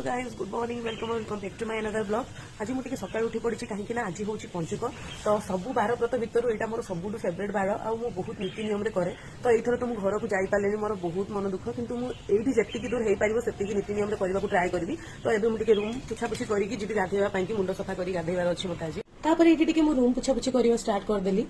Hello guys, good morning, welcome back to my another blog. आज मुझे सकाल उठी पड़ी कहीं आज हूँ पंचुक। तो सबू बार व्रत भितर यहाँ मोर सबुठ फेवरेट बार आ बहुत नीति नियम कै। तो ये तो मुझे घर को जापारे मोर बहुत मन दुख, कितु मुझे जी दूर हो पार से नीति नियम करने को ट्राए करी। तो ये मुझे रूम पुछापुछी करके जी गाधेवाई मुंड सफा कर गाधेबार अच्छे मत आज। ये रूम पुछापुछी करवा स्टार्ट करदेली।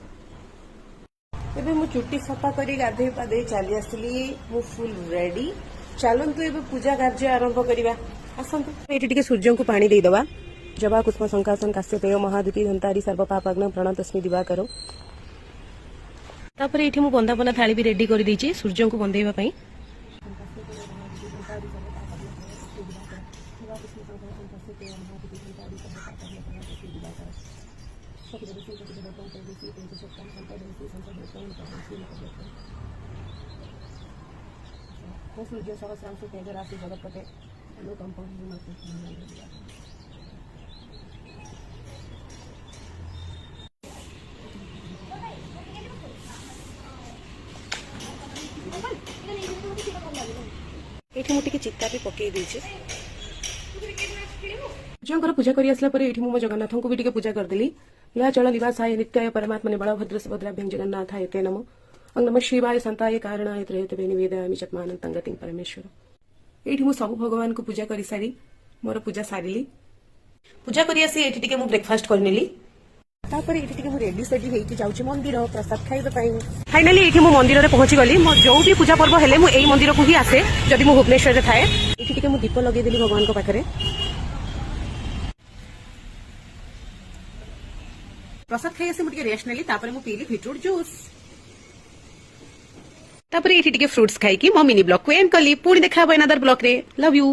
एबे मु चुट्टी सफा कर गाधे पाधे चली आसली। मु फुल रेडी। चलतु एबे पूजा कार्य आरंभ करवा। आसतु ये सूर्य को पानी देदबा। जबा कुष्म शंकासन काश्यपेय महादूती धंतारी सर्वपापाग्न प्रणतस्मी दिवाकर। तापर ये बंदापना थाली भी रेडी कर देछि सूर्य को बंदेबा पई। सूर्य सहस्रांशु तेज राशि जगतपते ये मुझे चित्ता भी पकई देछि। सूर्य पूजा कर मो जगन्नाथ को भी पूजा करदेली। या चल निवासाय नित्याय परमात्मने बलभद्र सुभद्राभ्यां जगन्नाथाय ते नमो। नमः शिवाय संताय कारणाय त्रयते निवेदयामि चत्मानन्तं गतिं परमेश्वर। ये सब भगवान को पूजा कर सारी मोर पूजा सारिली। पूजा करी आसी एठी टिके मु ब्रेकफास्ट करनेली। तापर एठी मु रेडी सेडी हेकी जाउची मंदिर प्रसाद खाइबा पई। फाइनली एठी मु मंदिर रे पहुंची गली। मो जो भी पूजा पर्व हेले मु एई मंदिर को ही आसे जदि मु भुवनेश्वर रे थाए। एठी टिके मु दीप लगे देली भगवान को पाखरे। प्रसाद खाइ आसी मु टिके रेस्ट नेली। तापर मु पीली बीटरूट जूस। तापर ये फ्रूट्स खाई मो मिनी ब्लॉग को एंड कली। पुणी देखा अनदर ब्लॉग रे। Love you.